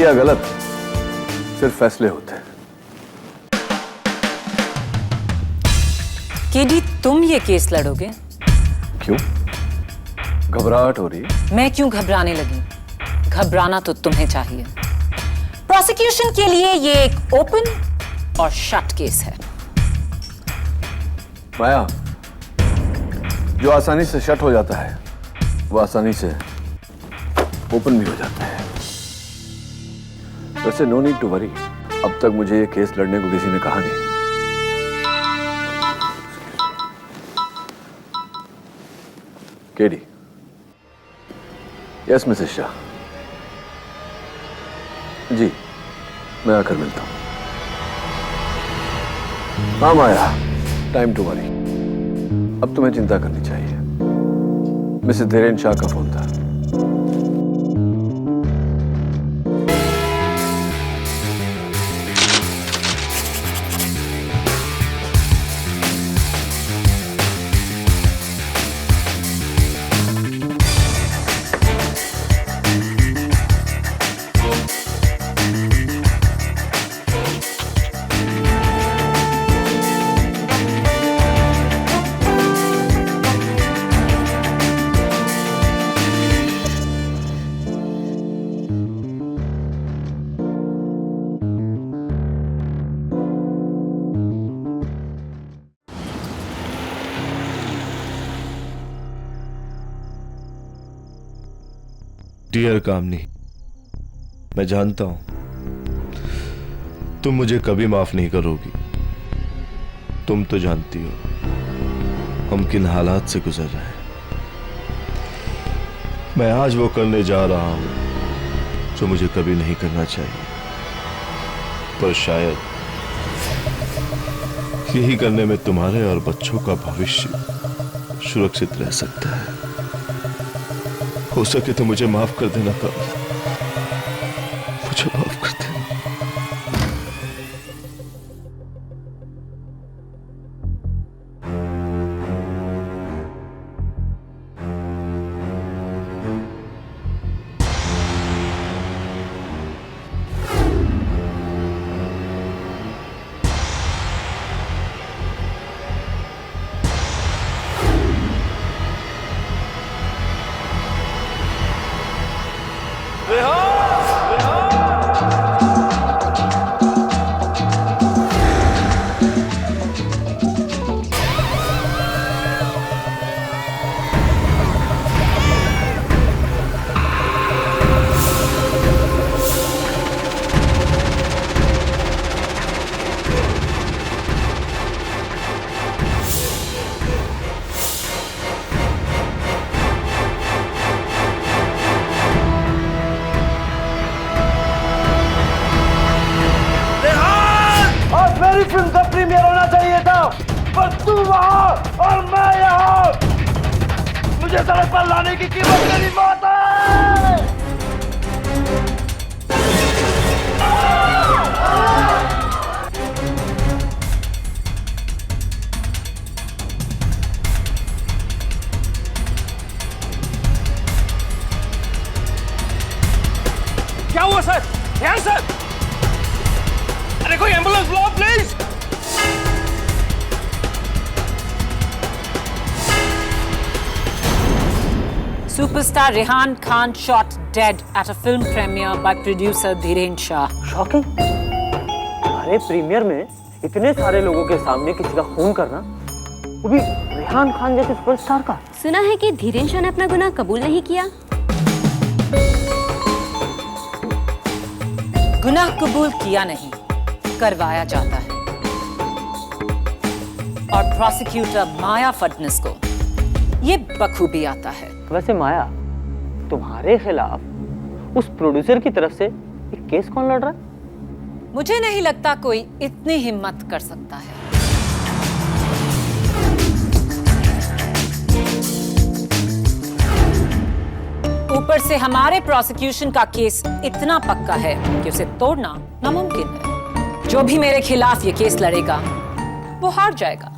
सही या गलत सिर्फ फैसले होते हैं। केडी, तुम ये केस लड़ोगे? क्यों? घबराहट हो रही है? मैं क्यों घबराने लगी? घबराना तो तुम्हें चाहिए। प्रोसिक्यूशन के लिए ये एक ओपन और शट केस है। माया, जो आसानी से शट हो जाता है वो आसानी से ओपन भी हो जाता है। वैसे नो नीड टू वरी, अब तक मुझे ये केस लड़ने को किसी ने कहा नहीं। केडी। Yes Mrs Shah. जी, मैं आकर मिलता हूं। हाँ माया, टाइम टू वरी। अब तुम्हें चिंता करनी चाहिए। मिसेस धीरेन शाह का फोन था। डियर कामनी, मैं जानता हूं तुम मुझे कभी माफ नहीं करोगी। तुम तो जानती हो हम किन हालात से गुजर रहे हैं। मैं आज वो करने जा रहा हूं जो मुझे कभी नहीं करना चाहिए, पर शायद यही करने में तुम्हारे और बच्चों का भविष्य सुरक्षित रह सकता है। हो सके तो मुझे माफ कर देना कामनी, मुझे माफ कर देना। फिल्म का प्रीमियर होना चाहिए था, पर तू वहां और मैं यहाँ। मुझे सड़क पर लाने की कीमत मेरी मौत है। क्या हुआ सर? ध्यान सर, अरे कोई एम्बुलेंस बुलाओ please. Superstar Rehan Khan shot dead at a film premiere by producer Dhiren Shah. Shocking. अरे प्रीमियर में इतने सारे लोगों के सामने किसी का खून करना, वो भी रेहान खान जैसे सुपरस्टार का। सुना है कि धीरेन शाह ने अपना गुनाह कबूल नहीं किया। गुनाह कबूल किया नहीं, करवाया जाता है। और प्रोसिक्यूटर माया फडनिस को ये बखूबी आता है। वैसे माया, तुम्हारे खिलाफ उस प्रोड्यूसर की तरफ से एक केस कौन लड़ रहा है? मुझे नहीं लगता कोई इतनी हिम्मत कर सकता है। ऊपर से हमारे प्रोसिक्यूशन का केस इतना पक्का है कि उसे तोड़ना नामुमकिन है। जो भी मेरे खिलाफ ये केस लड़ेगा वो हार जाएगा।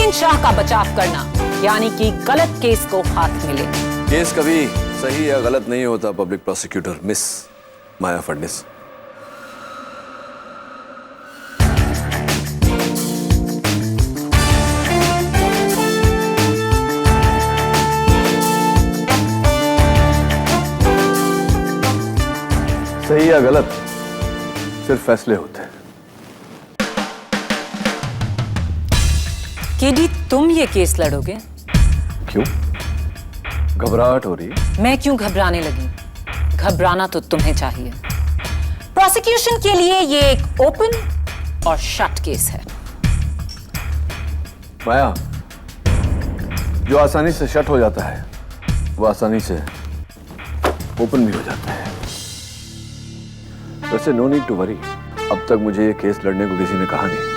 धीरेन्द्र शाह का बचाव करना, यानी कि गलत केस को हाथ मिले। केस कभी सही या गलत नहीं होता पब्लिक प्रोसिक्यूटर मिस माया फडणीस। सही या गलत सिर्फ फैसले होते हैं। केडी, तुम ये केस लड़ोगे? क्यों? घबराहट हो रही है? मैं क्यों घबराने लगी? घबराना तो तुम्हें चाहिए। प्रोसिक्यूशन के लिए ये एक ओपन और शट केस है। माया, जो आसानी से शट हो जाता है वो आसानी से ओपन भी हो जाता है। वैसे नो नीड टू वरी, अब तक मुझे ये केस लड़ने को किसी ने कहा नहीं।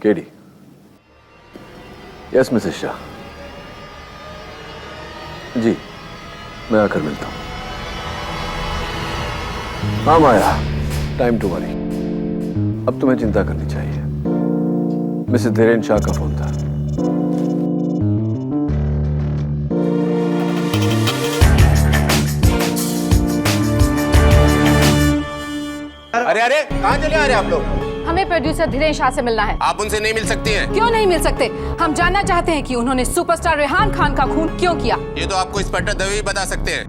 केडी। Yes Mrs Shah. जी, मैं आकर मिलता हूं। हाँ माया, टाइम टू वरी। अब तुम्हें चिंता करनी चाहिए। मिसेस धीरेन्द्र शाह का फोन था। अरे अरे, कहाँ चले आ रहे हैं आप लोग? हमें प्रोड्यूसर धीरेन्द्र शाह से मिलना है। आप उनसे नहीं मिल सकती हैं। क्यों नहीं मिल सकते? हम जानना चाहते हैं कि उन्होंने सुपरस्टार रेहान खान का खून क्यों किया। ये तो आपको इंस्पेक्टर दवे ही बता सकते हैं।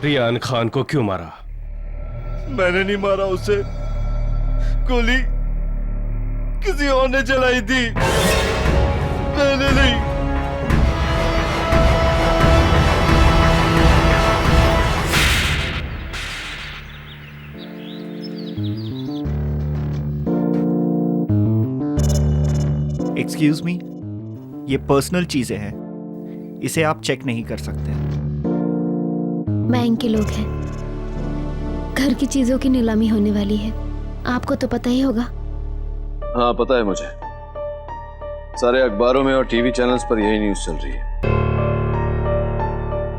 रेहान खान को क्यों मारा? मैंने नहीं मारा उसे, गोली किसी और ने चलाई थी, मैंने नहीं। एक्सक्यूज मी, ये पर्सनल चीजें हैं, इसे आप चेक नहीं कर सकते। बैंक के लोग हैं, घर की चीजों की नीलामी होने वाली है, आपको तो पता ही होगा। हाँ पता है मुझे, सारे अखबारों में और टीवी चैनल्स पर यही न्यूज़ चल रही है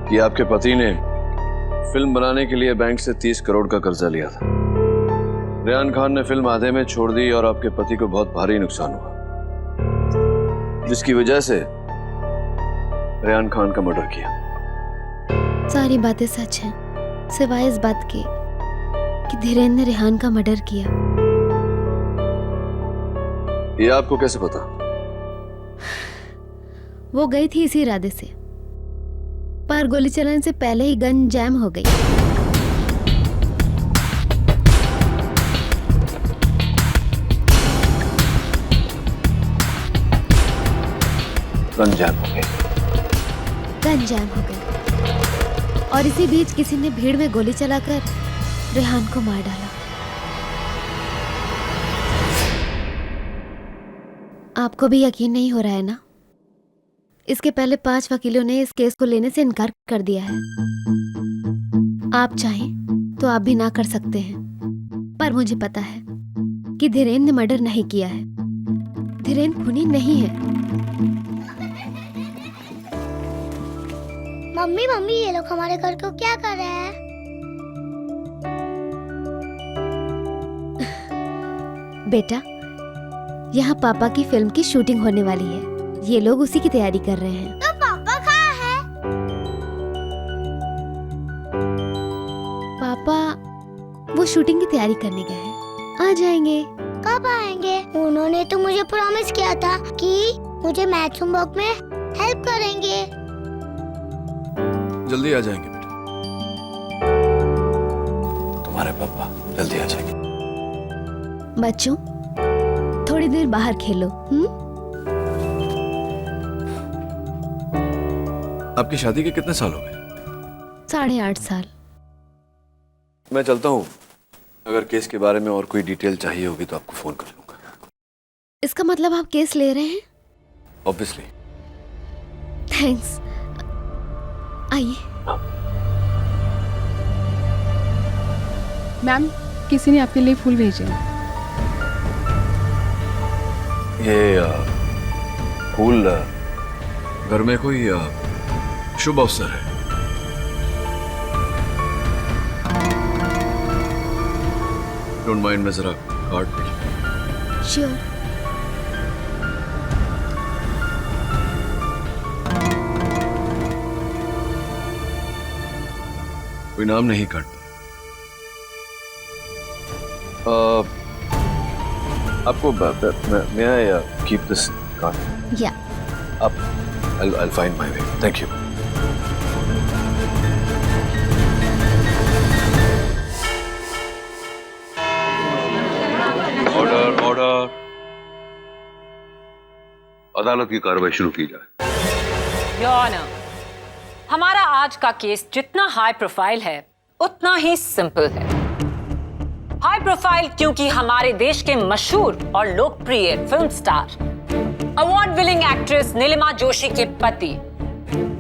कि आपके पति ने फिल्म बनाने के लिए बैंक से 30 करोड़ का कर्जा लिया था। रेहान खान ने फिल्म आधे में छोड़ दी और आपके पति को बहुत भारी नुकसान हुआ, जिसकी वजह से रेहान खान का मर्डर किया। सारी बातें सच हैं, सिवाय इस बात के कि धीरेन्द्र ने रेहान का मर्डर किया। ये आपको कैसे पता? वो गई थी इसी इरादे से, पर गोली चलाने से पहले ही गन जैम हो गई। गन जैम हो गई। गन जैम हो गई और इसी बीच किसी ने भीड़ में गोली चलाकर रेहान को मार डाला। आपको भी यकीन नहीं हो रहा है ना? इसके पहले 5 वकीलों ने इस केस को लेने से इनकार कर दिया है। आप चाहें तो आप भी ना कर सकते हैं, पर मुझे पता है कि धीरेन्द्र ने मर्डर नहीं किया है। धीरेन्द्र खूनी नहीं है। मम्मी मम्मी, ये लोग हमारे घर को क्या कर रहे हैं? बेटा, यहाँ पापा की फिल्म की शूटिंग होने वाली है, ये लोग उसी की तैयारी कर रहे हैं। तो पापा कहाँ हैं? पापा वो शूटिंग की तैयारी करने गए हैं, आ जाएंगे। कब आएंगे? उन्होंने तो मुझे प्रॉमिस किया था कि मुझे मैथ्स होमवर्क में हेल्प करेंगे। जल्दी आ जाएंगे बेटा, तुम्हारे पापा जल्दी आ जाएंगे। बच्चों, थोड़ी देर बाहर खेलो। आपकी शादी के कितने साल हो गए? 8.5 साल। मैं चलता हूँ, अगर केस के बारे में और कोई डिटेल चाहिए होगी तो आपको फोन कर लूंगा। इसका मतलब आप केस ले रहे हैं? ऑब्वियसली। थैंक्स। आइए। मैम, किसी ने आपके लिए फूल भेजे हैं। ये फूल घर में कोई शुभ अवसर है। डोंट माइंड, मैं जरा कार्ड पे श्योर। कोई नाम नहीं काटता। आपको मैं कीप दिस कार्ड। या आप I'll find my way. Thank you. Order. अदालत की कार्रवाई शुरू की जाए। योर ऑनर, हमारा आज का केस जितना हाई प्रोफाइल है उतना ही सिंपल है। हाई प्रोफाइल क्योंकि हमारे देश के मशहूर और लोकप्रिय film star, award winning actress Neelima Joshi के पति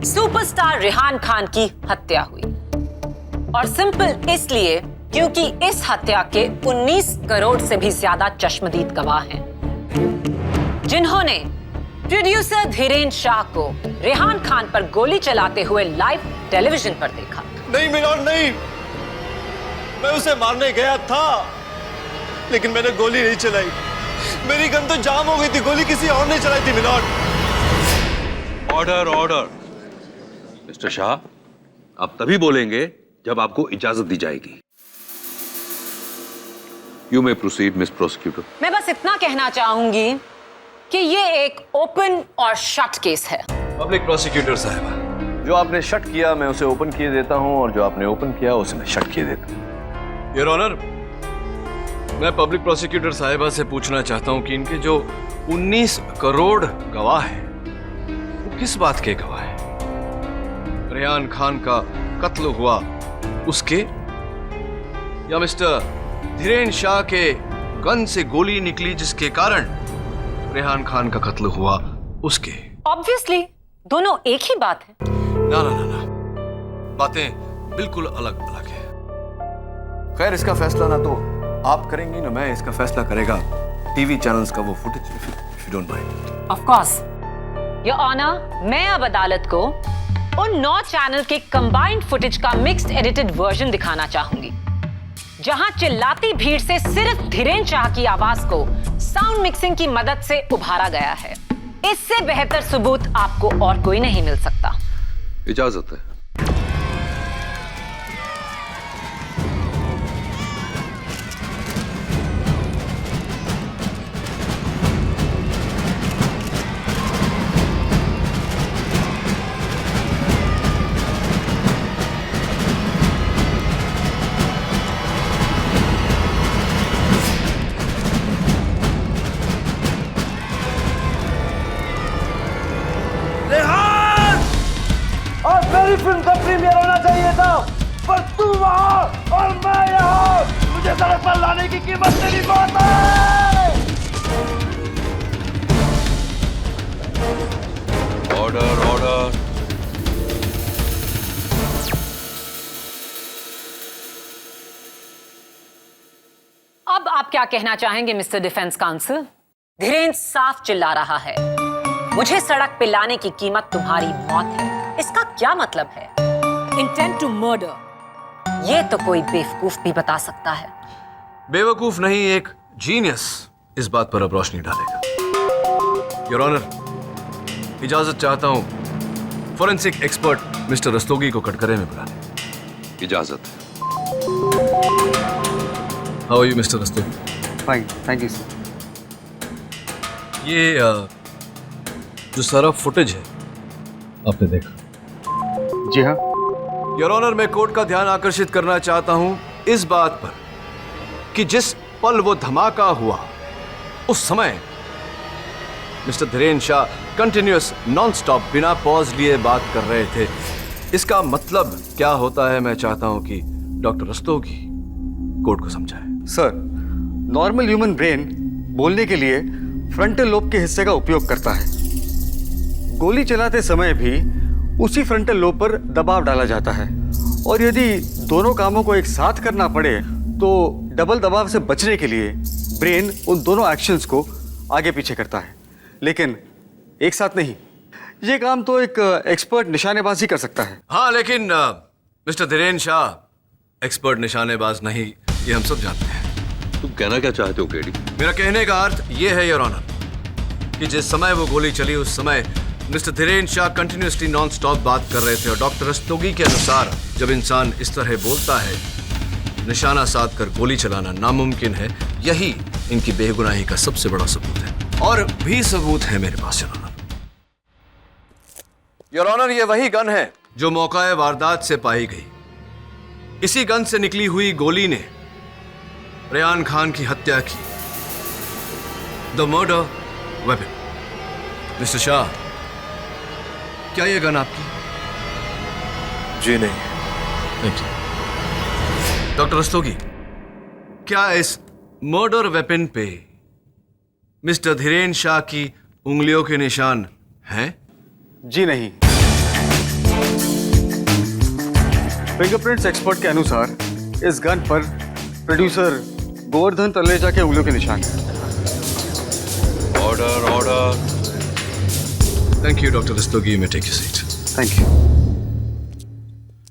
सुपरस्टार रेहान खान की हत्या हुई। और सिंपल इसलिए क्योंकि इस हत्या के 19 करोड़ से भी ज्यादा चश्मदीद गवाह हैं, जिन्होंने प्रोड्यूसर धीरेन शाह को रेहान खान पर गोली चलाते हुए लाइव टेलीविजन पर देखा। नहीं मिलोन, नहीं, मैं उसे मारने गया था, लेकिन मैंने गोली नहीं चलाई। मेरी गन तो जाम हो गई थी, गोली किसी और ने चलाई थी मिलोन। ऑर्डर। मिस्टर शाह, आप तभी बोलेंगे जब आपको इजाजत दी जाएगी। You may proceed miss prosecutor. मैं बस इतना कहना चाहूंगी कि ये एक ओपन और शट केस है। पब्लिक प्रोसिक्यूटर साहब, जो आपने शट किया मैं उसे ओपन किए देता हूं, और जो आपने ओपन किया उसे मैं शट किए देता हूं। योर ऑनर, मैं पब्लिक प्रोसिक्यूटर साहिबा से पूछना चाहता हूं कि इनके जो 19 करोड़ गवाह हैं वो किस बात के गवाह हैं? रेहान खान का कत्ल हुआ उसके, या मिस्टर धीरेन शाह के गन से गोली निकली जिसके कारण रेहान खान का कत्ल हुआ उसके? ऑब्वियसली दोनों एक ही बात है। ना ना ना ना, बातें बिल्कुल अलग अलग है। खैर, इसका फैसला ना तो आप करेंगी ना मैं, इसका फैसला करेगा टीवी चैनल्स का वो footage, if you don't mind. Of course your honour, मैं अब अदालत को उन 9 चैनल के कंबाइंड फुटेज का मिक्स्ड एडिटेड वर्जन दिखाना चाहूंगी, जहां चिल्लाती भीड़ से सिर्फ धीरेन शाह की आवाज को साउंड मिक्सिंग की मदद से उभारा गया है। इससे बेहतर सबूत आपको और कोई नहीं मिल सकता। इजाजत है। मेरी फिल्म का प्रीमियर होना चाहिए था, पर तू वहां और मैं यहाँ। मुझे सड़क पर लाने की कीमत तेरी मौत है। ऑर्डर। अब आप क्या कहना चाहेंगे मिस्टर डिफेंस काउंसिल? धीरेन साफ चिल्ला रहा है, मुझे सड़क पे लाने की कीमत तुम्हारी मौत है। इसका क्या मतलब है? Intent to murder. ये तो कोई बेवकूफ भी बता सकता है। बेवकूफ नहीं, एक जीनियस इस बात पर अब रोशनी डालेगा। योर ऑनर, इजाजत चाहता हूं फोरेंसिक एक्सपर्ट मिस्टर रस्तोगी को कटघरे में बुलाने। इजाजत। How are you mister Rastogi? Fine, thank you sir. ये जो सारा फुटेज है आपने देखा? जी हाँ। योर ऑनर, मैं कोर्ट का ध्यान आकर्षित करना चाहता हूं इस बात पर कि जिस पल वो धमाका हुआ उस समय mister Dhiren Shah continuous non stop बिना पॉज लिए बात कर रहे थे। इसका मतलब क्या होता है मैं चाहता हूं कि डॉक्टर रस्तोगी कोर्ट को समझाए। सर, नॉर्मल ह्यूमन ब्रेन बोलने के लिए फ्रंटल लोब के हिस्से का उपयोग करता है। गोली चलाते समय भी उसी फ्रंटल लोब पर दबाव डाला जाता है, और यदि दोनों कामों को एक साथ करना पड़े तो डबल दबाव से बचने के लिए ब्रेन उन दोनों एक्शंस को आगे पीछे करता है, लेकिन एक साथ नहीं। ये काम तो एक एक्सपर्ट निशानेबाज ही कर सकता है। हाँ, लेकिन मिस्टर धीरेन शाह एक्सपर्ट निशानेबाज नहीं, ये हम सब जानते हैं। तुम कहना क्या चाहते हो केडी? मेरा कहने का अर्थ ये है योर ऑनर कि जिस समय वो गोली चली उस समय mister Dhiren Shah continuously non stop बात कर रहे थे, और डॉक्टर रस्तोगी के अनुसार जब इंसान इस तरह बोलता है, निशाना साध कर गोली चलाना नामुमकिन है। यही इनकी बेगुनाही का सबसे बड़ा सबूत है, और भी सबूत है मेरे पास योर ऑनर। योर ऑनर, ये वही गन है जो मौका वारदात से पाई गई। इसी गन से निकली हुई गोली ने रेहान खान की हत्या की। The murder weapon. Mister Shah, क्या यह गन आपकी? जी नहीं। Thank you. डॉक्टर रस्तोगी, क्या इस मर्डर वेपन पे मिस्टर धीरेन शाह की उंगलियों के निशान हैं? जी नहीं। फिंगरप्रिंट्स एक्सपर्ट के अनुसार इस गन पर प्रोड्यूसर गोवर्धन तलरेजा के उंगलियों के निशान हैं। Order order. Thank you doctor Rastogi, you may take your seat. Thank you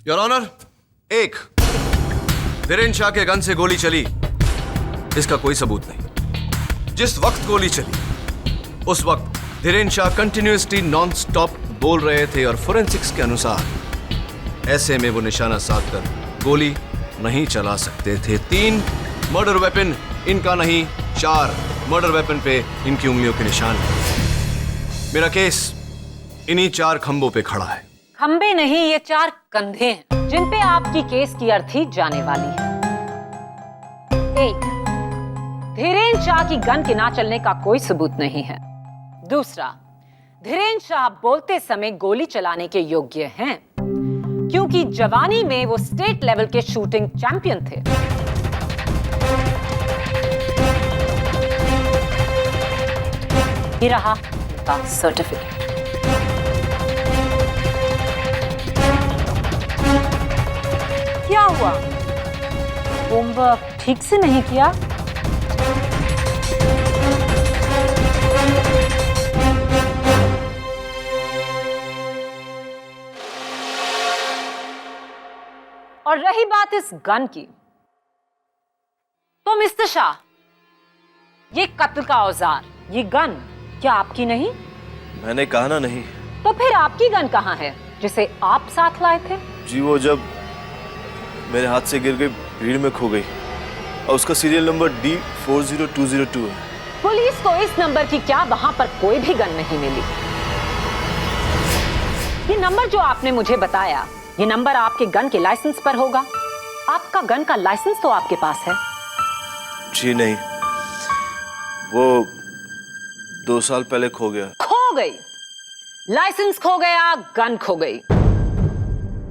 your honour. एक, धीरेन शाह के गन से गोली चली, इसका कोई सबूत नहीं। जिस वक्त गोली चली उस वक्त Dhiren Shah continuously non stop बोल रहे थे, और फोरेंसिक्स के अनुसार ऐसे में वो निशाना साध कर गोली नहीं चला सकते थे। 3, मर्डर वेपन इनका नहीं। 4, मर्डर वेपन पे इनकी उंगलियों के निशान हैं। मेरा केस इन्हीं 4 खंभों पे खड़ा है। खंबे नहीं, ये 4 कंधे हैं जिन पे आपकी केस की अर्थी जाने वाली है। 1, धीरेन शाह की गन के ना चलने का कोई सबूत नहीं है। दूसरा, धीरेन शाह बोलते समय गोली चलाने के योग्य हैं, क्योंकि जवानी में वो स्टेट लेवल के शूटिंग चैंपियन थे। ये रहा उनका सर्टिफिकेट। क्या हुआ? होमवर्क ठीक से नहीं किया? और रही बात इस गन की, तो मिस्टर शाह, ये कत्ल का औजार, ये गन क्या आपकी नहीं? मैंने कहा ना नहीं। तो फिर आपकी गन कहाँ है जिसे आप साथ लाए थे? जी वो जब मेरे हाथ से गिर गई, भीड़ में खो गई, और उसका सीरियल नंबर D40202 है। पुलिस को इस नंबर की क्या वहां पर कोई भी गन नहीं मिली। ये नंबर जो आपने मुझे बताया, ये नंबर आपके गन के लाइसेंस पर होगा। आपका गन का लाइसेंस तो आपके पास है। जी नहीं, वो 2 साल पहले खो गया। खो गई? लाइसेंस खो गया, गन खो गई।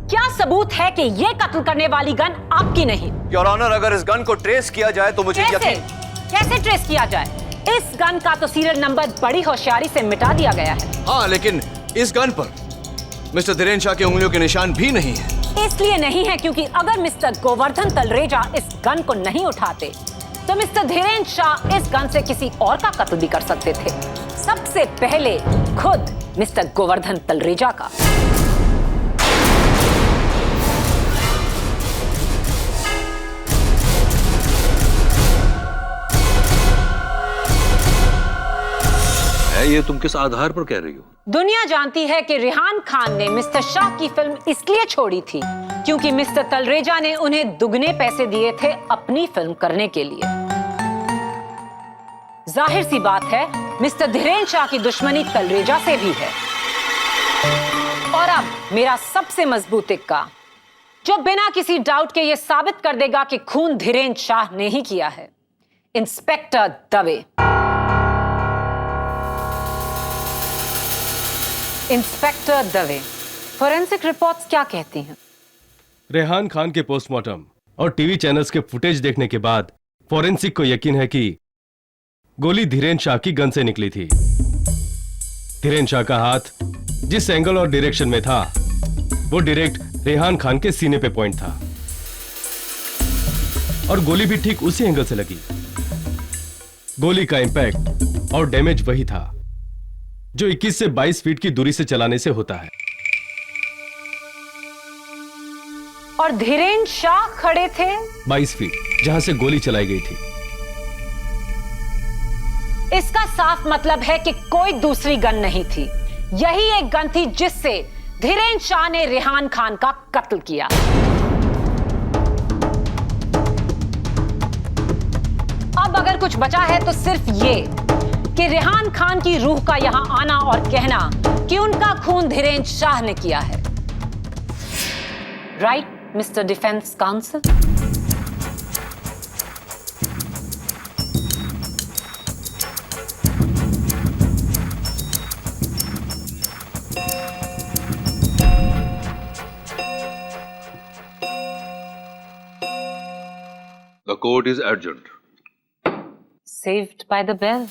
क्या सबूत है कि ये कत्ल करने वाली गन आपकी नहीं? योर ऑनर, अगर इस गन को ट्रेस किया जाए तो मुझे यकीन। कैसे ट्रेस किया जाए? इस गन का तो सीरियल नंबर बड़ी होशियारी से मिटा दिया गया है। हाँ, लेकिन इस गन पर मिस्टर धीरेन शाह की उंगलियों के निशान भी नहीं है। इसलिए नहीं है क्योंकि अगर मिस्टर गोवर्धन तलरेजा इस गन को नहीं उठाते तो मिस्टर धीरेन शाह इस गन से किसी और का कत्ल भी कर सकते थे। सबसे पहले खुद मिस्टर गोवर्धन तलरेजा का। ये तुम किस आधार पर कह रही हो? दुनिया जानती है कि रेहान खान ने मिस्टर शाह की फिल्म इसलिए छोड़ी थी क्योंकि मिस्टर तलरेजा ने उन्हें दुगने पैसे दिए थे अपनी फिल्म करने के लिए। जाहिर सी बात है, मिस्टर धीरेन शाह की दुश्मनी तलरेजा से भी है। और अब मेरा सबसे मजबूत इक्का, जो बिना किसी डाउट के यह साबित कर देगा कि खून धीरेन शाह ने ही किया है। Inspector Dave. Inspector Dave, forensic reports क्या कहती हैं? रेहान खान के पोस्टमार्टम और टीवी चैनल्स के फुटेज देखने के बाद फोरेंसिक को यकीन है कि गोली धीरेन शाह की गन से निकली थी। धीरेन शाह का हाथ जिस एंगल और डायरेक्शन में था वो डायरेक्ट रेहान खान के सीने पे पॉइंट था। और गोली भी ठीक उसी एंगल से लगी। गोली का इंपैक्ट और डैमेज वही था जो 21 से 22 फीट की दूरी से चलाने से होता है। और धीरेन्द्र शाह खड़े थे 22 फीट जहां से गोली चलाई गई थी। इसका साफ मतलब है कि कोई दूसरी गन नहीं थी, यही एक गन थी जिससे धीरेन्द्र शाह ने रेहान खान का कत्ल किया। अब अगर कुछ बचा है तो सिर्फ ये कि रेहान खान की रूह का यहां आना और कहना कि उनका खून धीरेन्द्र शाह ने किया है। Right mister defence council? The court is adjourned. Saved by the bell.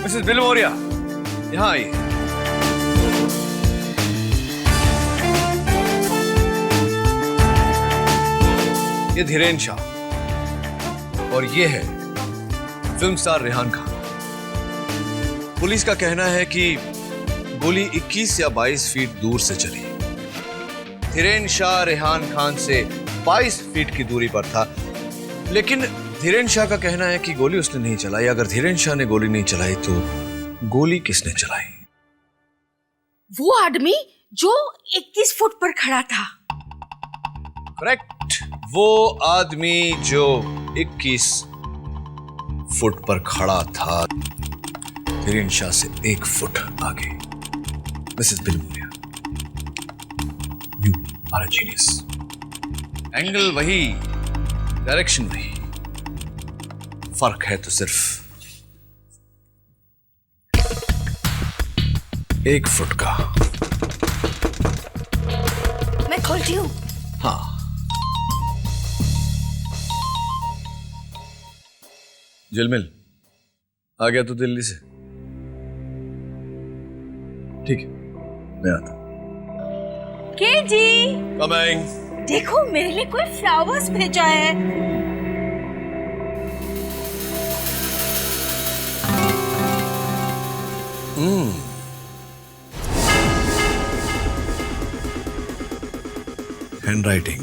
Mrs Bilimoria, यहाँ आइए। ये धीरेन्द्र शाह और ये है film star Rehan Khan. Police का कहना है कि गोली 21 या 22 फीट दूर से चली। धीरेन्द्र शाह रेहान खान से 22 फीट की दूरी पर था, लेकिन धीरेन्द्र शाह का कहना है कि गोली उसने नहीं चलाई। अगर धीरेन्द्र शाह ने गोली नहीं चलाई तो गोली किसने चलाई? वो आदमी जो 21 फुट पर खड़ा था। करेक्ट, वो आदमी जो 21 फुट पर खड़ा था, धीरेन्द्र शाह से 1 फुट आगे। Mrs Bilimoria, you are a genius. Angle वही, डायरेक्शन वही, फर्क है तो सिर्फ 1 फुट का। मैं खोलती हूँ। हाँ, जिलमिल आ गया तो दिल्ली से? ठीक है, मैं आता हूं। के जी कमिंग। देखो मेरे लिए कोई फ्लावर्स भेजा है। हैंडराइटिंग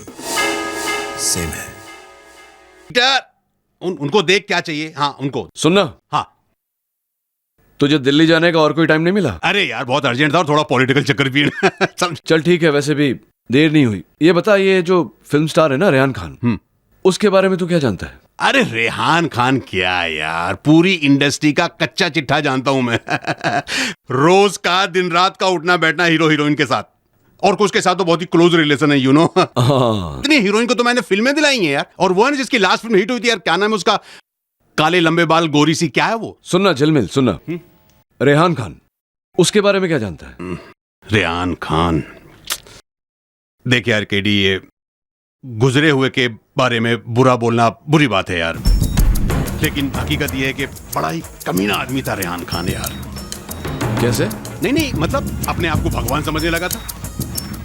सेम है। उनको देख क्या चाहिए? हाँ उनको सुनना। हाँ, तुझे दिल्ली जाने का और कोई टाइम नहीं मिला? अरे यार बहुत अर्जेंट था और थोड़ा पॉलिटिकल चक्कर भी है। चल ठीक है, वैसे भी देर नहीं हुई। ये बता, ये जो फिल्म स्टार है ना रेहान खान, उसके बारे में तू क्या जानता है? अरे रेहान खान क्या यार, पूरी इंडस्ट्री का कच्चा चिट्ठा जानता हूं मैं। रोज का दिन रात का उठना बैठना हीरो हीरोइन के साथ, और कुछ के साथ तो बहुत ही क्लोज रिलेशन है, यू नो। इतनी हीरोइन को तो मैंने फिल्में दिलाई हैं यार। और वो है जिसकी लास्ट फिल्म हिट हुई थी यार, क्या नाम है उसका, काले लंबे बाल गोरी सी, क्या है वो? सुनना जलमिल, सुनना। रेहान खान, उसके बारे में क्या जानता है? रेहान खान, देख यार केडी, ये गुजरे हुए के बारे में बुरा बोलना बुरी बात है यार, लेकिन हकीकत ये है कि बड़ा ही कमीना आदमी था रेहान खान यार। कैसे? नहीं, मतलब अपने आप को भगवान समझने लगा था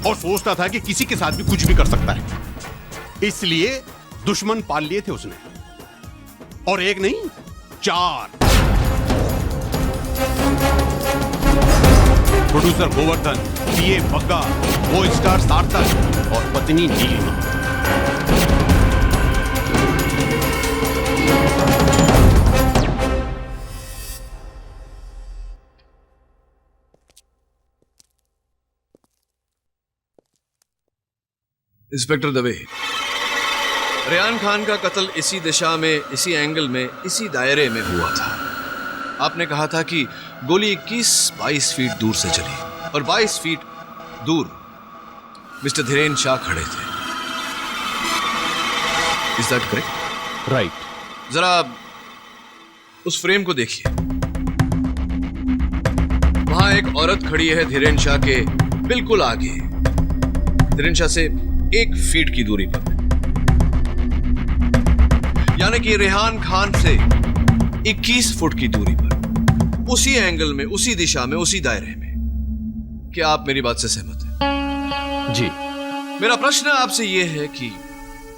और सोचता था कि किसी के साथ भी कुछ भी कर सकता है, इसलिए दुश्मन पाल लिए थे उसने, और एक नहीं 4। प्रोड्यूसर गोवर्धन, पीए बग्गा, वो स्टार सार्थक और पत्नी नीलिमा। इंस्पेक्टर दवे, रेहान खान का कत्ल इसी दिशा में, इसी एंगल में, इसी दायरे में हुआ था। आपने कहा था कि गोली 21-22 फीट दूर से चली और 22 फीट दूर मिस्टर धीरेन्द्र शाह खड़े थे। Is that correct? राइट। जरा उस फ्रेम को देखिए। वहां एक औरत खड़ी है धीरेन शाह के बिल्कुल आगे, धीरेन शाह से 1 फीट की दूरी पर, यानी कि रेहान खान से 21 फुट की दूरी पर, उसी एंगल में, उसी दिशा में, उसी दायरे में। क्या आप मेरी बात से सहमत हैं? जी। मेरा प्रश्न आपसे यह है कि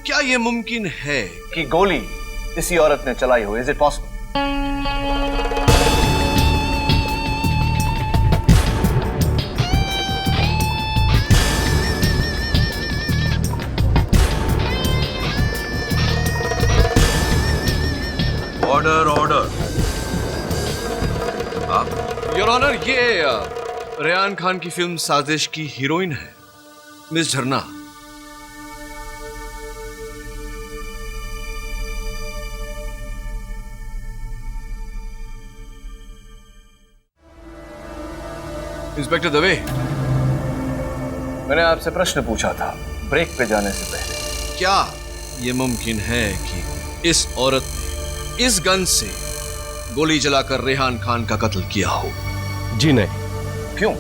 क्या यह मुमकिन है कि गोली इसी औरत ने चलाई हो? Is it possible? Order order. Your honour, ये रेहान खान की फिल्म साजिश की हीरोइन है मिस झरना। इंस्पेक्टर दवे, मैंने आपसे प्रश्न पूछा था ब्रेक पे जाने से पहले, क्या यह मुमकिन है कि इस औरत ने इस गन से गोली चलाकर रेहान खान का कत्ल किया हो? जी नहीं। क्यों?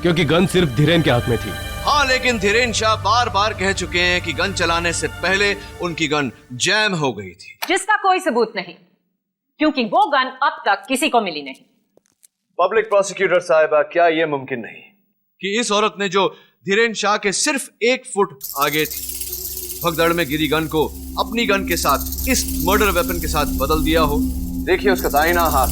क्योंकि गन सिर्फ धीरेन के हाथ में थी। हाँ, लेकिन धीरेन शाह बार बार कह चुके हैं कि गन चलाने से पहले उनकी गन जैम हो गई थी, जिसका कोई सबूत नहीं, क्योंकि वो गन अब तक किसी को मिली नहीं। पब्लिक प्रोसिक्यूटर साहिबा, क्या यह मुमकिन नहीं कि इस औरत ने जो धीरेन शाह के सिर्फ 1 फुट आगे थी, भगदड़ में गिरी गन को अपनी गन के साथ, इस मर्डर वेपन के साथ बदल दिया हो? देखिए, उसका दाहिना हाथ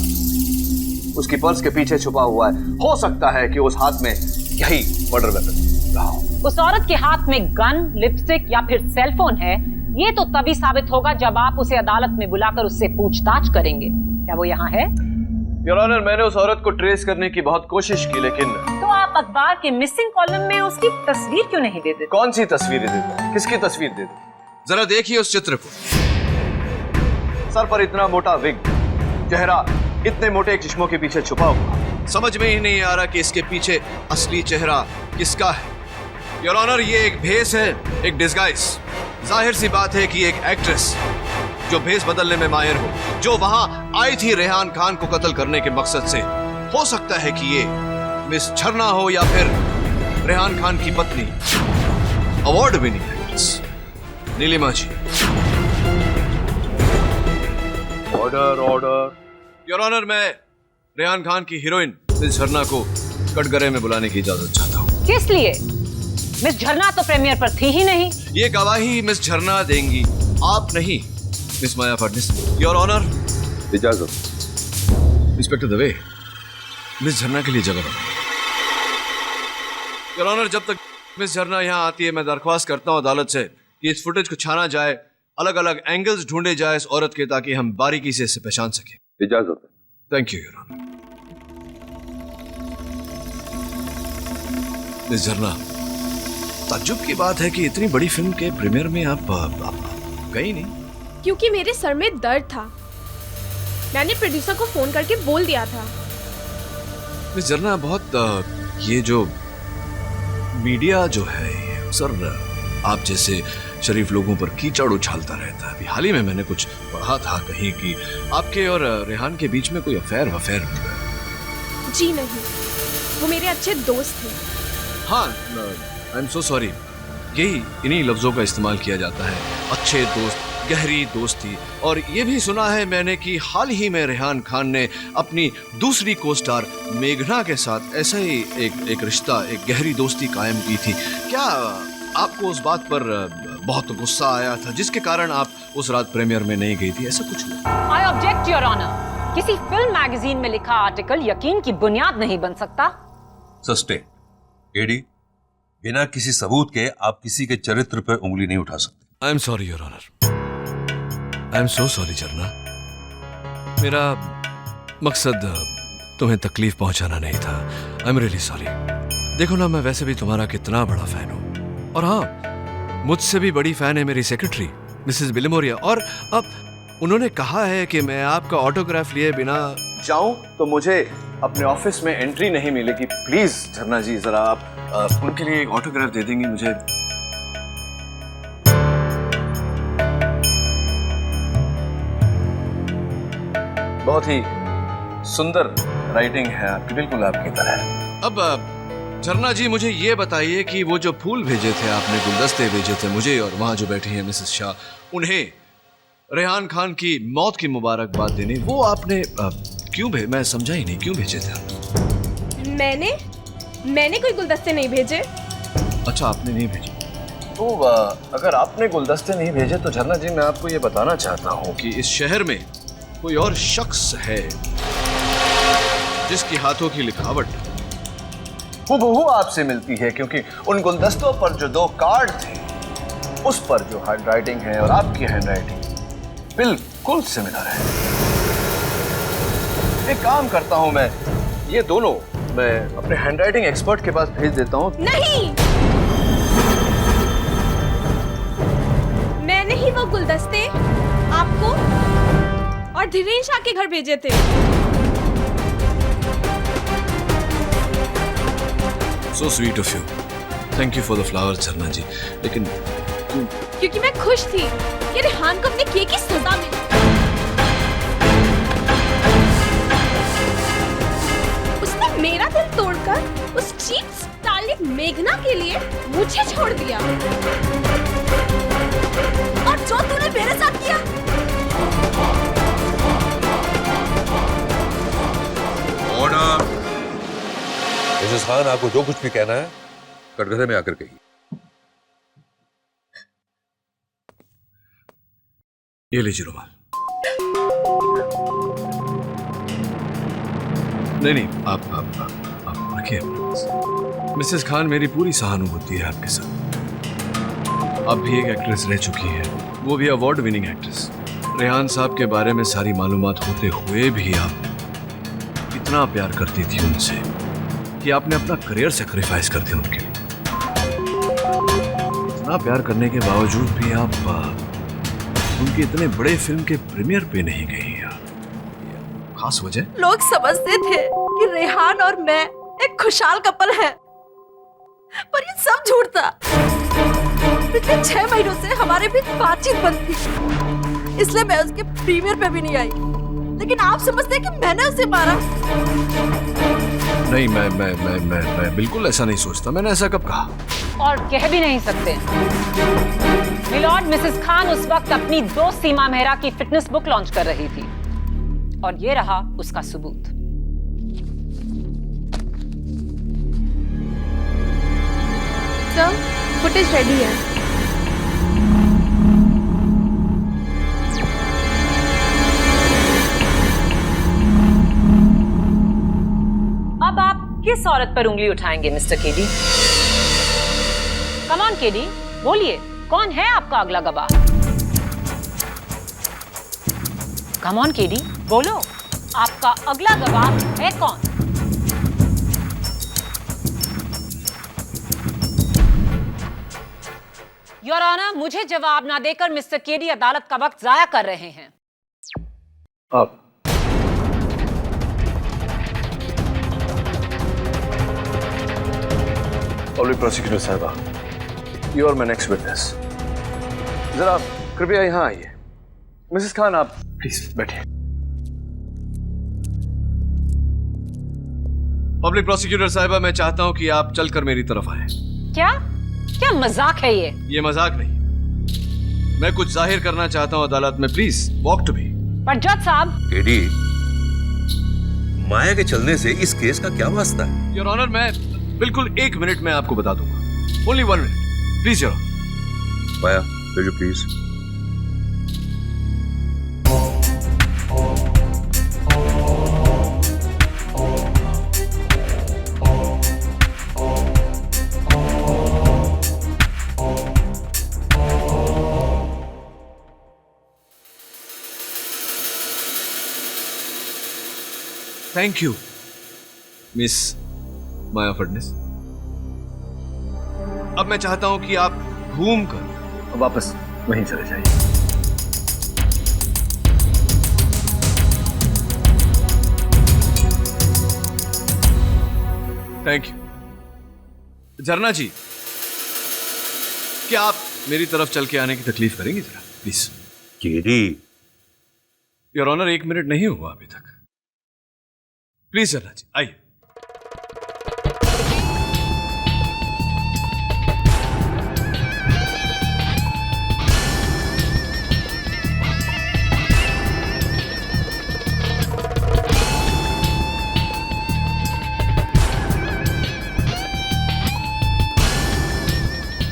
उसकी पर्स के पीछे छुपा हुआ है। हो सकता है कि उस हाथ में यही मर्डर वेपन रहा हो। उस औरत के हाथ में गन, लिपस्टिक या फिर सेलफोन है, ये तो तभी साबित होगा जब आप उसे अदालत में बुलाकर उससे पूछताछ करेंगे। क्या वो यहाँ है? योर ऑनर, मैंने उस औरत को ट्रेस करने की बहुत कोशिश की, लेकिन तो आप अखबार के मिसिंग कॉलम में उसकी तस्वीर क्यों नहीं देते? कौन सी तस्वीरें देते? किसकी तस्वीर दे दो? जरा देखिए उस चित्र को। सर पर इतना मोटा विग, चेहरा इतने मोटे चश्मों के पीछे छुपा हुआ, समझ में ही नहीं आ रहा कि इसके पीछे असली चेहरा किसका है। योर ऑनर, ये एक भेस है, एक डिस्गाइज। जाहिर सी बात है कि एक एक्ट्रेस जो भेस बदलने में माहिर हो, जो वहां आई थी रेहान खान को कत्ल करने के मकसद से, हो सकता है कि ये मिस झरना हो या फिर रेहान खान की पत्नी, award winning actress Neelima ji. Order order. Your honour, मैं रेहान खान की हीरोइन मिस झरना को कटघरे में बुलाने की इजाजत चाहता हूँ। किस लिए? मिस झरना तो प्रीमियर पर थी ही नहीं। ये गवाही मिस झरना देंगी, आप नहीं, miss Maya Phadnis. Your honour, इजाजत। इंस्पेक्टर दवे, मिस झरना के लिए जगह बनाइए। योर ऑनर, जब तक मिस झरना यहाँ आती है, मैं दरख्वास्त करता हूँ अदालत से कि इस फुटेज को छाना जाए, अलग अलग एंगल्स ढूंढे जाए इस औरत के, ताकि हम बारीकी से इसे पहचान सकें। इजाजत। Thank you your honour. Miss Jharna, ताज्जुब की बात है कि इतनी बड़ी फिल्म के प्रीमियर में आप गई नहीं। क्योंकि मेरे सर में दर्द था, मैंने प्रोड्यूसर को फोन करके बोल दिया था। मिस झरना, बहुत ये जो मीडिया जो है सर, आप जैसे शरीफ लोगों पर कीचड़ उछालता रहता है। अभी हाल ही में मैंने कुछ पढ़ा था कहीं कि आपके और रेहान के बीच में कोई अफेयर जी नहीं, वो मेरे अच्छे दोस्त थे। हाँ, आई एम सो सॉरी, यही इन्हीं लफ्जों का इस्तेमाल किया जाता है, अच्छे दोस्त, गहरी दोस्ती। और ये भी सुना है मैंने कि हाल ही में रेहान खान ने अपनी दूसरी को स्टार मेघना के साथ ऐसा ही एक रिश्ता, एक गहरी दोस्ती कायम की थी। क्या आपको उस बात पर बहुत गुस्सा आया था जिसके कारण आप उस रात प्रीमियर में नहीं गई थी? ऐसा कुछ हुआ? I object your honour. किसी फिल्म मैगजीन में लिखा आर्टिकल यकीन की बुनियाद नहीं बन सकता। सस्टेन। एडी, बिना किसी सबूत के आप किसी के चरित्र पर उंगली नहीं उठा सकते। I am sorry your honour, I am so sorry Jharna. मेरा मकसद तुम्हें तकलीफ पहुंचाना नहीं था। I am really sorry. देखो ना, मैं वैसे भी तुम्हारा कितना बड़ा फैन हूं, और हाँ, मुझसे भी बड़ी फैन है मेरी सेक्रेटरी मिसेस बिलिमोरिया, और अब उन्होंने कहा है कि मैं आपका ऑटोग्राफ लिए बिना जाऊं तो मुझे अपने ऑफिस में एंट्री नहीं मिलेगी। प्लीज झरना जी, जरा आप उनके लिए एक ऑटोग्राफ दे देंगी मुझे? बहुत ही सुंदर राइटिंग है आपकी, बिल्कुल आपकी तरह। अब झरना जी मुझे ये बताइए कि वो जो फूल भेजे थे आपने, गुलदस्ते भेजे थे मुझे और वहां जो बैठी हैं मिसेस शाह, उन्हें रेहान खान की मौत की मुबारकबाद देने, वो आपने क्यों मैं समझा ही नहीं, क्यों भेजे थे आप? मैंने कोई गुलदस्ते नहीं भेजे। अच्छा, आपने नहीं भेजे। तो अगर आपने गुलदस्ते नहीं भेजे तो झरना जी मैं आपको ये बताना चाहता हूँ कि इस शहर में कोई और शख्स है जिसकी हाथों की लिखावट हूबहू आपसे मिलती है, क्योंकि उन गुलदस्तों पर जो 2 कार्ड थे उस पर जो हैंडराइटिंग है और आपकी हैंडराइटिंग बिल्कुल सिमिलर है। एक काम करता हूं मैं, ये दोनों मैं अपने हैंडराइटिंग एक्सपर्ट के पास भेज देता हूं। नहीं, मैंने ही वो गुलदस्ते आपको और धीरेन शाह के घर भेजे थे। So sweet of you. Thank you for the flowers, झरना जी। लेकिन क्योंकि मैं खुश थी कि रेहान को अपने किए की सजा मिली। उसने मेरा दिल तोड़कर उस चीप स्टारलिट मेघना के लिए मुझे छोड़ दिया। और जो तूने मेरे साथ किया, मिसेस खान, आपको जो कुछ भी कहना है कटघरे में आकर कहिए। ये लीजिए रुमाल। नहीं, आप रखिए। मिसेस खान, मेरी पूरी सहानुभूति है आपके साथ। आप भी एक एक्ट्रेस रह चुकी हैं, वो भी अवार्ड विनिंग एक्ट्रेस। रेहान साहब के बारे में सारी मालूमात होते हुए भी आप इतना प्यार करती थी उनसे कि आपने अपना करियर सैक्रिफाइस कर दिया उनके लिए। इतना प्यार करने के बावजूद भी आप उनके इतने बड़े फिल्म के प्रीमियर पे नहीं गई यार। खास वजह? लोग समझते थे कि रेहान और मैं एक खुशहाल कपल है, पर ये सब झूठ था। पिछले 6 महीनों से हमारे बीच बातचीत बंद थी, इसलिए मैं उसके प्रीमियर पे भी नहीं आई। लेकिन आप समझते हैं कि मैंने उसे मारा? नहीं, मैं बिल्कुल ऐसा नहीं सोचता। मैंने ऐसा कब कहा? और कह भी नहीं सकते। मिलॉर्ड, मिसेस खान उस वक्त अपनी दोस्त सीमा मेहरा की फिटनेस बुक लॉन्च कर रही थी और ये रहा उसका सबूत। सर, फुटेज रेडी है। अब आप किस औरत पर उंगली उठाएंगे mister KD? Come on KD, बोलिए, कौन है आपका अगला गवाह? कम ऑन केडी, बोलो, आपका अगला गवाह है कौन? योर ऑनर, मुझे जवाब ना देकर मिस्टर केडी अदालत का वक्त जाया कर रहे हैं। आप पब्लिक प्रोसिक्यूटर साहबा, you are my next witness. जरा कृपया यहां आइए। मिसेस खान, आप प्लीज बैठिए। पब्लिक प्रोसिक्यूटर साहबा, मैं चाहता हूं कि आप चलकर मेरी तरफ आए। क्या मजाक है ये? ये मजाक नहीं, मैं कुछ जाहिर करना चाहता हूं अदालत में। Please walk to me. पर जज साहब, केडी, माया के चलने से इस केस का क्या वास्ता है? योर ऑनर, मैं बिल्कुल 1 मिनट में आपको बता दूंगा। Only 1 minute please your honour. Maya, will you please? Thank you miss Maya Phadnis. अब मैं चाहता हूं कि आप घूमकर वापस वहीं चले जाइए। Thank you. झरना जी, क्या आप मेरी तरफ चल के आने की तकलीफ करेंगे जरा please? KD, your honour 1 minute नहीं हुआ अभी तक। प्लीज शर्ला जी आइए।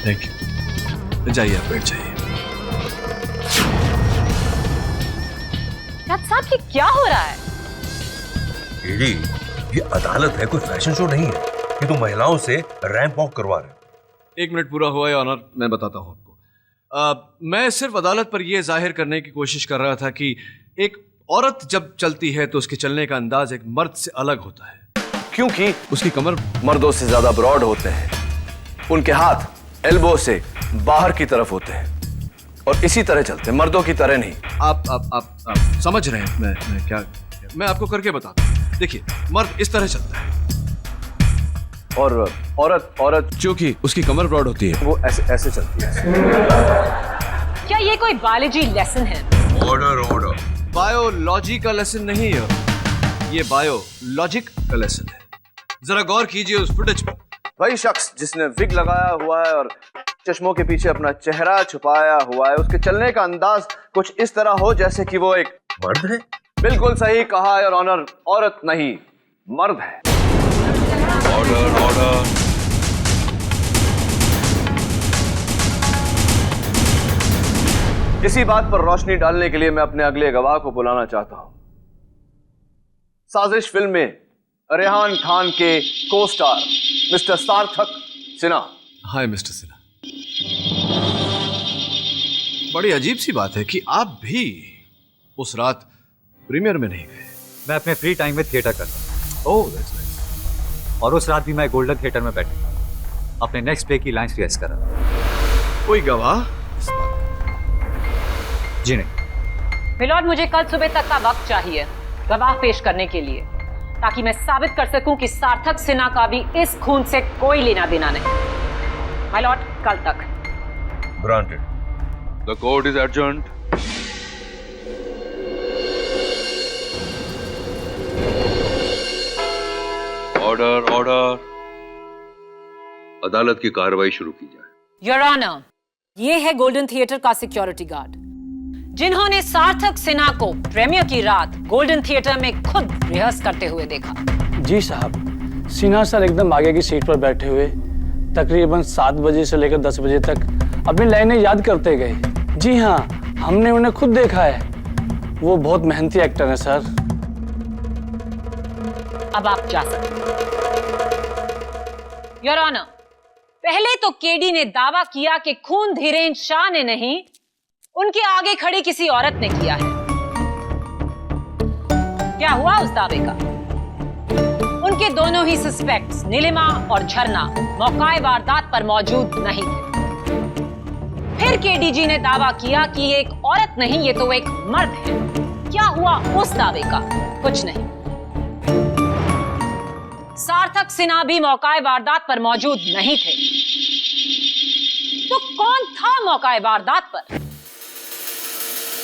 Thank you. जाइए आप बैठ जाइए। जज साहब ये क्या हो रहा है? एडी, ये अदालत है, कोई फैशन शो नहीं है कि तुम महिलाओं से रैंप वॉक करवा रहे। 1 मिनट पूरा हुआ है ऑनर, मैं बताता हूं आपको। मैं सिर्फ अदालत पर यह जाहिर करने की कोशिश कर रहा था कि एक औरत जब चलती है तो उसके चलने का अंदाज एक मर्द से अलग होता है, क्योंकि उसकी कमर मर्दों से ज्यादा ब्रॉड होते हैं, उनके हाथ एल्बो से बाहर की तरफ होते हैं और इसी तरह चलते हैं, मर्दों की तरह नहीं। आप समझ रहे हैं मैं क्या? मैं आपको करके बताता हूं। देखिए, मर्द इस तरह चलता है और औरत क्योंकि उसकी कमर ब्रॉड होती है वो ऐसे चलती है। क्या ये कोई बायोलॉजी लेसन है? ऑर्डर। बायोलॉजी का लेसन नहीं है, ये बायोलॉजिक का लेसन है। जरा गौर कीजिए उस फुटेज पर। वही शख्स जिसने विग लगाया हुआ है और चश्मों के पीछे अपना चेहरा छुपाया हुआ है, उसके चलने का अंदाज कुछ इस तरह हो जैसे कि वो एक मर्द है। बिल्कुल सही कहा है ऑनर, औरत नहीं मर्द है। ऑर्डर। इसी बात पर रोशनी डालने के लिए मैं अपने अगले गवाह को बुलाना चाहता हूं। साजिश फिल्म में रेहान खान के को स्टार मिस्टर सार्थक सिन्हा। हाय मिस्टर सिन्हा। बड़ी अजीब सी बात है कि आप भी उस रात प्रीमियर में नहीं गए। मैं अपने फ्री टाइम में थिएटर करता हूँ। Oh that's nice. और उस रात भी मैं गोल्डन थिएटर में बैठा अपने नेक्स्ट प्ले की लाइंस रिहर्स कर रहा था। कोई गवाह? जी नहीं। मिलॉर्ड, मुझे कल सुबह तक का वक्त चाहिए गवाह पेश करने के लिए, ताकि मैं साबित कर सकूं कि सार्थक सिन्हा का भी इस खून से कोई लेना देना नहीं। माय लॉर्ड, कल तक। Granted. The court is adjourned. Order. अदालत की कार्रवाई शुरू की जाए। योर ऑनर, ये है गोल्डन थिएटर का सिक्योरिटी गार्ड, जिन्होंने सार्थक सिन्हा को प्रीमियर की रात गोल्डन थिएटर में खुद रिहर्स करते हुए देखा। जी साहब, सिन्हा सर एकदम आगे की सीट पर बैठे हुए तकरीबन 7 बजे से लेकर 10 बजे तक अपनी लाइनें याद करते गए। जी हाँ, हमने उन्हें खुद देखा है। वो बहुत मेहनती एक्टर है सर। अब आप जा सकते हैं। योर ऑनर, पहले तो केडी ने दावा किया कि खून धीरेन शाह ने नहीं, उनके आगे खड़ी किसी औरत ने किया है। क्या हुआ उस दावे का? उनके दोनों ही सस्पेक्ट्स नीलिमा और झरना मौकाए वारदात पर मौजूद नहीं थे। फिर केडीजी ने दावा किया कि ये एक औरत नहीं, ये तो एक मर्द है। क्या हुआ उस दावे का? कुछ नहीं। सार्थक सिन्हा भी मौकाए वारदात पर मौजूद नहीं थे। तो कौन था मौकाए वारदात पर,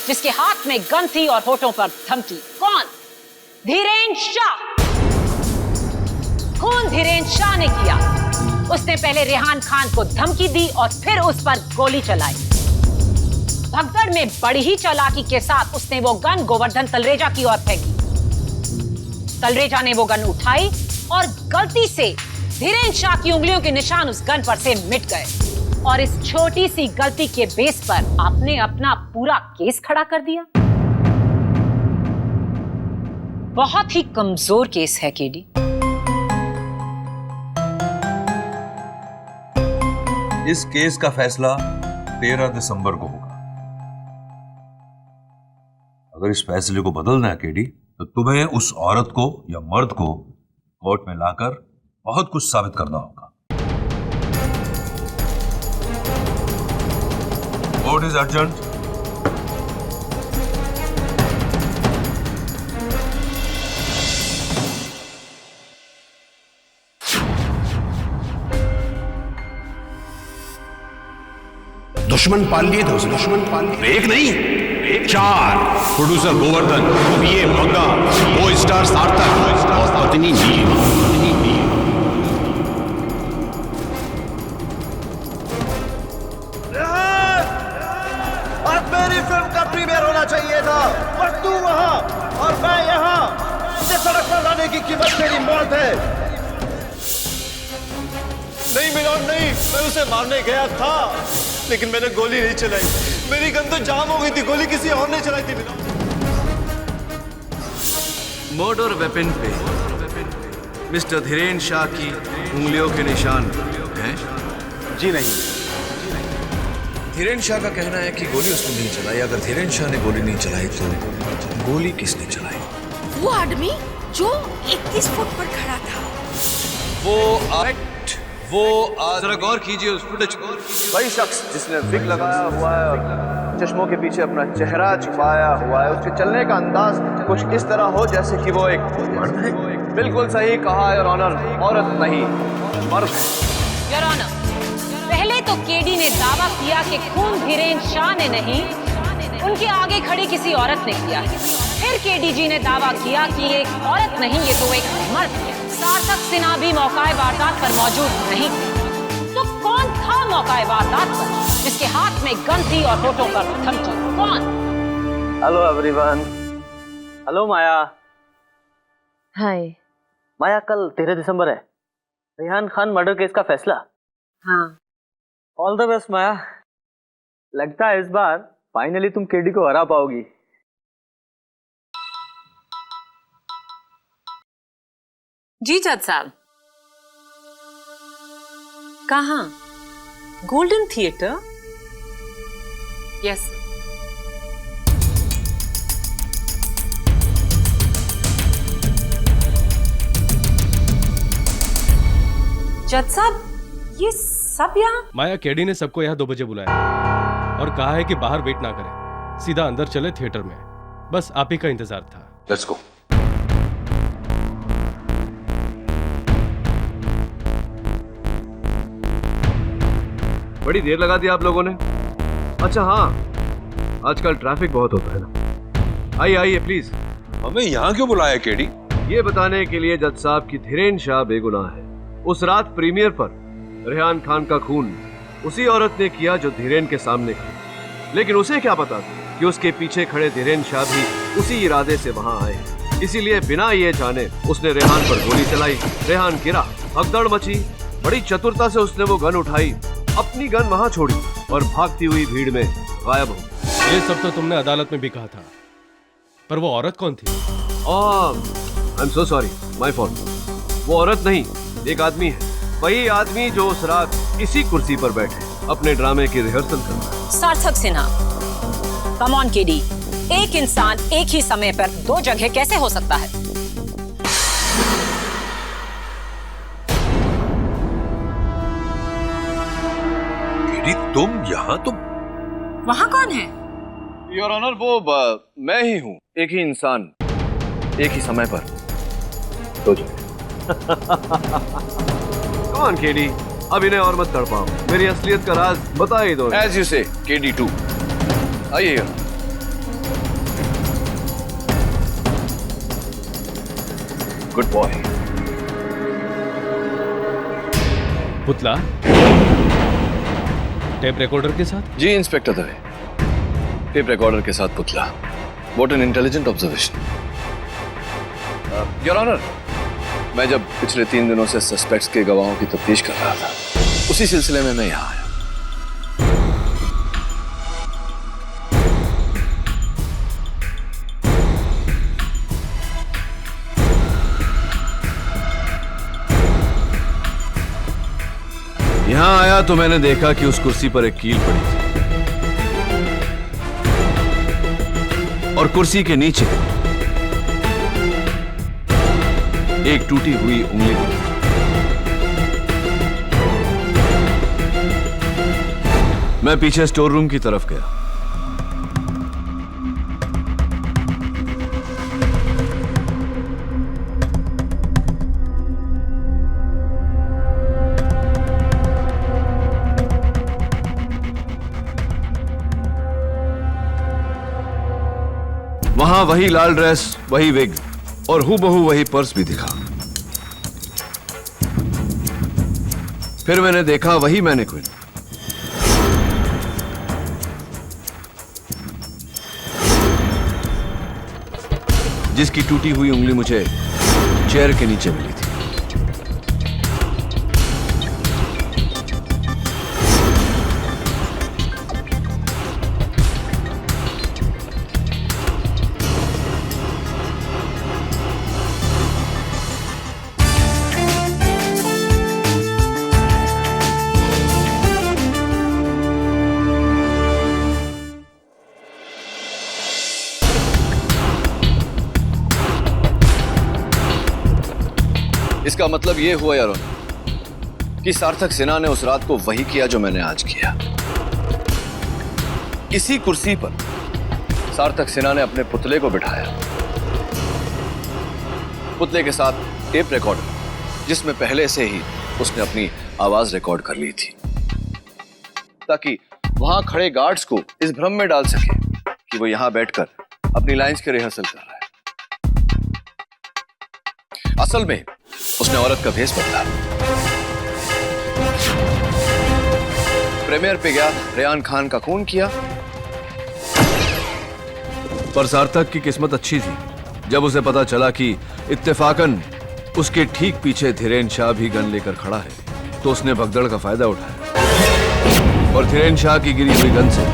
जिसके हाथ में गन थी और होठों पर धमकी? कौन? धीरेन शाह। खून धीरेन शाह ने किया। उसने पहले रेहान खान को धमकी दी और फिर उस पर गोली चलाई। भगदड़ में बड़ी ही चालाकी के साथ उसने वो गन गोवर्धन तलरेजा की ओर फेंकी। तलरेजा ने वो गन उठाई और गलती से धीरेन शाह की उंगलियों के निशान उस गन पर से मिट गए। और इस छोटी सी गलती के बेस पर आपने अपना पूरा केस खड़ा कर दिया। बहुत ही कमजोर केस है केडी। इस केस का फैसला 13 दिसंबर को होगा। अगर इस फैसले को बदलना है केडी, तो तुम्हें उस औरत को या मर्द को कोर्ट में लाकर बहुत कुछ साबित करना होगा। Court is urgent. दुश्मन पाल लिए थे उसने। दुश्मन पाल लिए, एक नहीं ग्रेड 4, प्रोड्यूसर गोवर्धन, बीए मंगा, को स्टार सार्थक और पत्नी नीलिमा। आज मेरी फिल्म का प्रीमियर होना चाहिए था, पर तू वहां और मैं यहाँ। मुझे सड़क पर लाने की कीमत मेरी मौत है। नहीं मिलोन नहीं, मैं उसे मारने गया था, लेकिन मैंने गोली नहीं चलाई। मेरी गन तो जाम हो गई थी, गोली किसी और ने चलाई थी। मर्डर वेपन पे मिस्टर धीरेन शाह की उंगलियों के निशान हैं? जी नहीं। धीरेन शाह का कहना है कि गोली उसने नहीं चलाई। अगर धीरेन शाह ने गोली नहीं चलाई तो गोली किसने चलाई? वो आदमी जो 21 फुट पर खड़ा था। वो जरा गौर कीजिए उस फुटेज को। वही शख्स जिसने विग लगाया हुआ है और चश्मों के पीछे अपना चेहरा छुपाया हुआ है, उसके चलने का अंदाज कुछ इस तरह हो जैसे कि वो एक मर्द है। बिल्कुल सही कहा योर ऑनर, औरत नहीं मर्द है। योर ऑनर, पहले तो केडी ने दावा किया कि खून धीरेन शाह ने नहीं, उनके आगे खड़ी किसी औरत ने किया। फिर केडीजी ने दावा किया कि ये एक औरत नहीं, ये तो एक मर्द है। सार्थक सिन्हा भी मौकाए वारदात पर मौजूद नहीं थे। तो कौन था मौकाए वारदात पर, जिसके हाथ में गन थी और होठों पर थमकी? कौन? Hello everyone. हेलो माया। हाय। माया, कल 13 दिसंबर है, रेहान खान मर्डर केस का फैसला। हाँ। ऑल द बेस्ट माया। लगता है इस बार फाइनली तुम केडी को हरा पाओगी। जी जज साहब। कहाँ? Golden theatre? यस। जज साहब, ये सब यहाँ? माया, केडी ने सबको यहाँ 2 बजे बुलाया और कहा है कि बाहर वेट ना करें, सीधा अंदर चले थिएटर में। बस आप ही का इंतजार था। Let's go. बड़ी देर लगा दी आप लोगों ने। अच्छा हाँ, आजकल ट्रैफिक बहुत होता है ना। आइए आइए प्लीज। हमें यहाँ क्यों बुलाया केडी? ये बताने के लिए जज साहब की धीरेन शाह बेगुनाह है। उस रात प्रीमियर पर रेहान खान का खून उसी औरत ने किया जो धीरेन के सामने थी, लेकिन उसे क्या पता था कि उसके पीछे खड़े धीरेन शाह भी उसी इरादे से वहां आए। इसीलिए बिना ये जाने उसने रेहान पर गोली चलाई। रेहान गिरा, भगदड़ मची। बड़ी चतुरता से उसने वो गन उठाई, अपनी गन वहां छोड़ी और भागती हुई भीड़ में गायब हो। ये सब तो तुमने अदालत में भी कहा था, पर वो औरत कौन थी? आई am so sorry, my fault. वो औरत नहीं, एक आदमी है। वही आदमी जो उस रात इसी कुर्सी पर बैठे अपने ड्रामे की रिहर्सल कर रहा है। सार्थक सिन्हा, कम ऑन केडी, एक इंसान एक ही समय पर 2 जगह कैसे हो सकता है? केडी, तुम यहाँ? तुम वहाँ कौन है? योर ऑनर, वो मैं ही हूँ। एक ही इंसान एक ही समय पर 2 जगह। कौन केडी, अब इन्हें और मत तड़पाओ। मेरी असलियत का राज बता ही दो। As you say, KD 2। आइए। Good boy. पुतला टेप रिकॉर्डर के साथ? जी इंस्पेक्टर दवे, टेप रिकॉर्डर के साथ पुतला। What an intelligent observation. Your honour, मैं जब पिछले 3 दिनों से सस्पेक्ट्स के गवाहों की तफ्तीश कर रहा था, उसी सिलसिले में मैं यहाँ आया। यहाँ आया तो मैंने देखा कि उस कुर्सी पर एक कील पड़ी थी और कुर्सी के नीचे एक टूटी हुई उंगली थी। मैं पीछे स्टोर रूम की तरफ गया। वहां वही लाल ड्रेस, वही विग और हूबहू वही पर्स भी दिखा। फिर मैंने देखा वही मैनिक्विन। जिसकी टूटी हुई उंगली मुझे चेयर के नीचे मिली थी। इसका मतलब यह हुआ यार कि सार्थक सिन्हा ने उस रात को वही किया जो मैंने आज किया। इसी कुर्सी पर सार्थक सिन्हा ने अपने पुतले को बिठाया, पुतले के साथ टेप रिकॉर्डर जिसमें पहले से ही उसने अपनी आवाज रिकॉर्ड कर ली थी, ताकि वहां खड़े गार्ड्स को इस भ्रम में डाल सके कि वो यहां बैठकर अपनी लाइंस की रिहर्सल कर रहा है। असल में उसने औरत का भेष बदला, प्रीमियर पे गया, रेहान खान का खून किया। पर सार्थक की किस्मत अच्छी थी, जब उसे पता चला कि इत्तेफाकन उसके ठीक पीछे धीरेन शाह भी गन लेकर खड़ा है, तो उसने भगदड़ का फायदा उठाया और धीरेन शाह की गिरी हुई गन से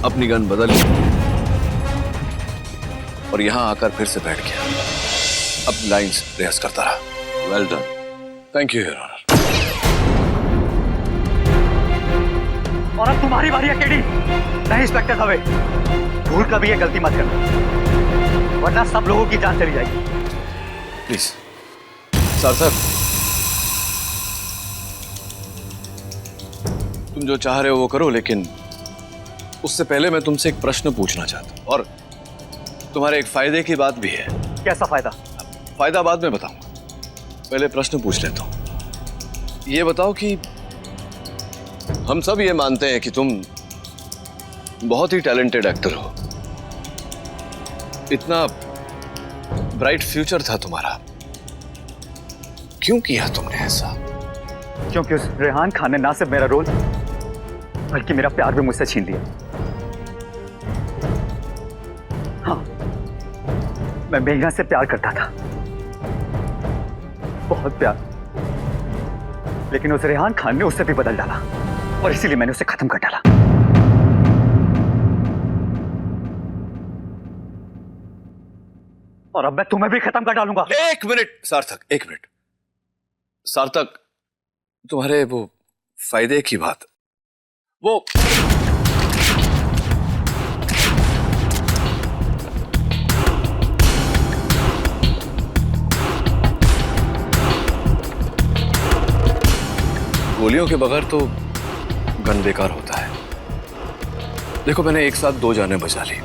अपनी गन बदल ली और यहां आकर फिर से बैठ गया, अपनी लाइंस रिहर्स करता रहा। Well done, thank you your honour. और अब तुम्हारी बारी है केडी। नहीं इंस्पेक्टर दवे, भूल कभी ये गलती मत करना, वरना सब लोगों की जान चली जाएगी। प्लीज सार्थक, तुम जो चाह रहे हो वो करो, लेकिन उससे पहले मैं तुमसे एक प्रश्न पूछना चाहता हूं, और तुम्हारे एक फायदे की बात भी है। कैसा फायदा? फायदा बाद में बताऊंगा, पहले प्रश्न पूछ लेता हूं। ये बताओ कि हम सब ये मानते हैं कि तुम बहुत ही टैलेंटेड एक्टर हो, इतना ब्राइट फ्यूचर था तुम्हारा, क्यों किया तुमने ऐसा? क्योंकि उस रेहान खान ने ना सिर्फ मेरा रोल बल्कि मेरा प्यार भी मुझसे छीन लिया। हाँ, मैं मेघना से प्यार करता था, बहुत प्यार, लेकिन उस रेहान खान ने उससे भी बदल डाला और इसीलिए मैंने उसे खत्म कर डाला। और अब मैं तुम्हें भी खत्म कर डालूंगा। एक मिनट सार्थक, एक मिनट सार्थक, तुम्हारे वो फायदे की बात, वो गोलियों के बगैर तो गन बेकार होता है। देखो, मैंने एक साथ 2 जानें बचा ली,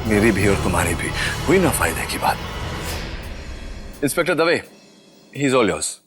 मेरी भी और तुम्हारी भी, हुई ना फायदे की बात। Inspector Dave, he is all yours.